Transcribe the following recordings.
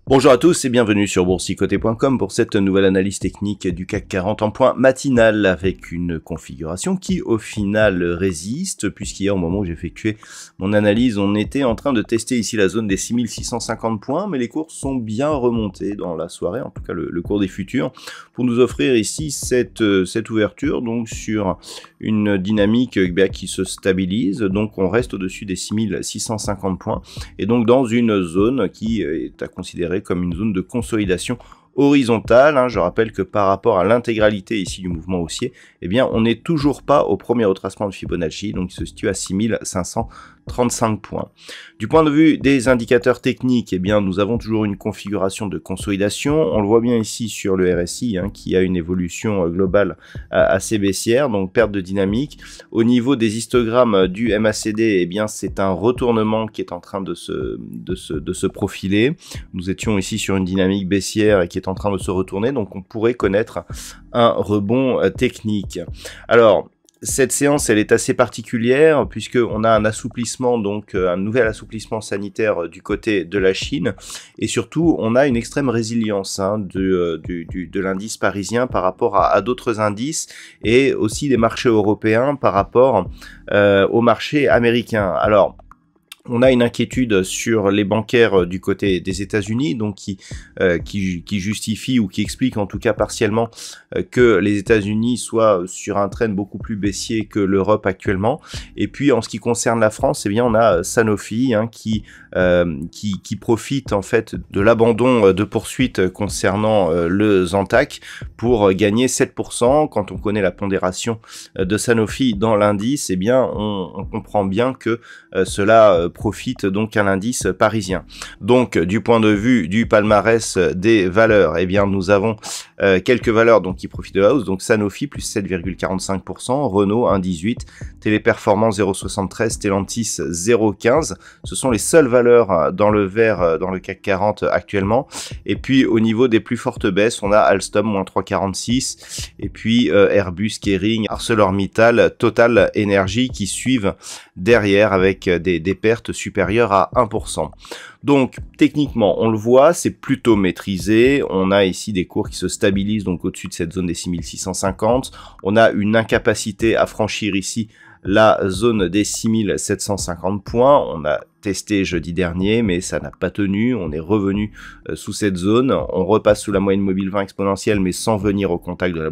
Bonjour à tous et bienvenue sur boursicoté.com pour cette nouvelle analyse technique du CAC 40 en point matinal avec une configuration qui au final résiste, puisqu'hier au moment où j'ai effectué mon analyse on était en train de tester ici la zone des 6650 points, mais les cours sont bien remontés dans la soirée, en tout cas le cours des futurs, pour nous offrir ici cette ouverture donc sur une dynamique qui se stabilise, donc on reste au-dessus des 6650 points et donc dans une zone qui est à considérer comme une zone de consolidation horizontale. Je rappelle que par rapport à l'intégralité ici du mouvement haussier, eh bien on n'est toujours pas au premier retracement de Fibonacci, donc il se situe à 6535 points. Du point de vue des indicateurs techniques, eh bien nous avons toujours une configuration de consolidation. On le voit bien ici sur le RSI qui a une évolution globale assez baissière, donc perte de dynamique. Au niveau des histogrammes du MACD, eh bien c'est un retournement qui est en train de se profiler. Nous étions ici sur une dynamique baissière et qui est en train de se retourner, donc on pourrait connaître un rebond technique. Alors, cette séance, elle est assez particulière puisqu'on a un assouplissement, donc un nouvel assouplissement sanitaire du côté de la Chine et surtout, on a une extrême résilience de l'indice parisien par rapport à d'autres indices et aussi des marchés européens par rapport au marché américain. Alors, on a une inquiétude sur les bancaires du côté des États-Unis, donc qui justifie ou qui explique en tout cas partiellement que les États-Unis soient sur un trend beaucoup plus baissier que l'Europe actuellement. Et puis en ce qui concerne la France, eh bien on a Sanofi qui profite en fait de l'abandon de poursuites concernant le Zantac pour gagner 7%. Quand on connaît la pondération de Sanofi dans l'indice, eh bien on comprend bien que cela profite donc à l'indice parisien. Donc du point de vue du palmarès des valeurs, eh bien nous avons quelques valeurs donc qui profitent de la hausse, donc Sanofi plus 7,45%, Renault 1,18%, Téléperformance 0,73%, Stellantis 0,15%. Ce sont les seules valeurs dans le vert dans le CAC 40 actuellement. Et puis au niveau des plus fortes baisses, on a Alstom moins 3,46% et puis Airbus, Kering, ArcelorMittal, Total Energy qui suivent derrière avec des pertes supérieures à 1%. Donc techniquement, on le voit, c'est plutôt maîtrisé. On a ici des cours qui se stabilisent donc au-dessus de cette zone des 6650. On a une incapacité à franchir ici la zone des 6750 points. On a testé jeudi dernier, mais ça n'a pas tenu. On est revenu sous cette zone. On repasse sous la moyenne mobile 20 exponentielle, mais sans venir au contact de la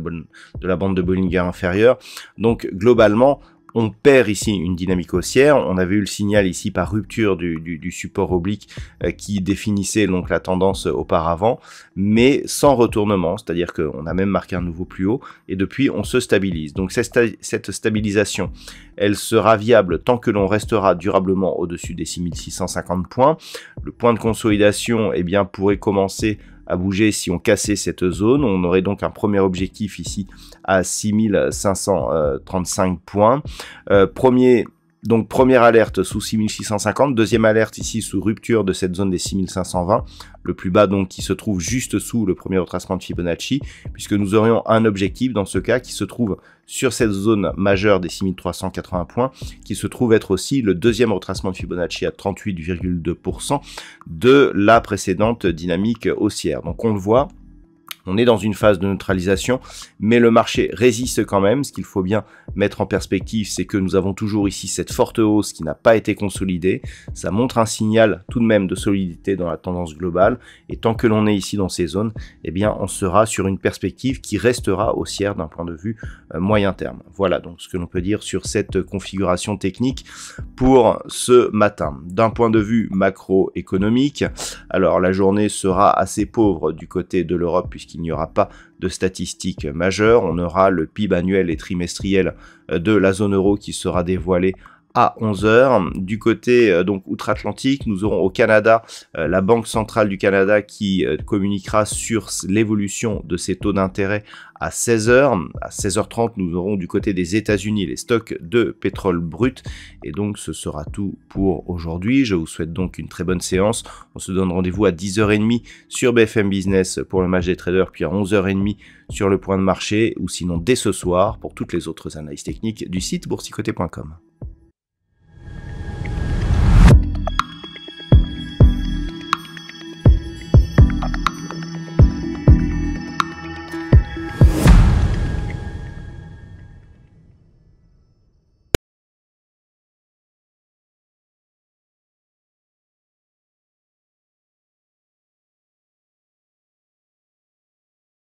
bande de Bollinger inférieure. Donc globalement, on perd ici une dynamique haussière. On avait eu le signal ici par rupture du support oblique qui définissait donc la tendance auparavant, mais sans retournement, c'est-à-dire qu'on a même marqué un nouveau plus haut et depuis on se stabilise. Donc cette stabilisation, elle sera viable tant que l'on restera durablement au-dessus des 6650 points. Le point de consolidation pourrait commencer à bouger si on cassait cette zone. On aurait donc un premier objectif ici à 6535 points. Première alerte sous 6650, deuxième alerte ici sous rupture de cette zone des 6520, le plus bas donc qui se trouve juste sous le premier retracement de Fibonacci, puisque nous aurions un objectif dans ce cas qui se trouve sur cette zone majeure des 6380 points, qui se trouve être aussi le deuxième retracement de Fibonacci à 38,2% de la précédente dynamique haussière. Donc on le voit, on est dans une phase de neutralisation, mais le marché résiste quand même. Ce qu'il faut bien mettre en perspective, c'est que nous avons toujours ici cette forte hausse qui n'a pas été consolidée. Ça montre un signal tout de même de solidité dans la tendance globale. Et tant que l'on est ici dans ces zones, eh bien, on sera sur une perspective qui restera haussière d'un point de vue moyen terme. Voilà donc ce que l'on peut dire sur cette configuration technique pour ce matin. D'un point de vue macroéconomique, alors la journée sera assez pauvre du côté de l'Europe puisqu'il n'y aura pas de statistiques majeures. On aura le PIB annuel et trimestriel de la zone euro qui sera dévoilé à 11 h. Du côté donc outre-Atlantique, nous aurons au Canada la Banque centrale du Canada qui communiquera sur l'évolution de ses taux d'intérêt à 16 h. À 16h30, nous aurons du côté des États-Unis les stocks de pétrole brut. Et donc, ce sera tout pour aujourd'hui. Je vous souhaite donc une très bonne séance. On se donne rendez-vous à 10h30 sur BFM Business pour le match des traders, puis à 11h30 sur le point de marché, ou sinon dès ce soir pour toutes les autres analyses techniques du site boursicoté.com.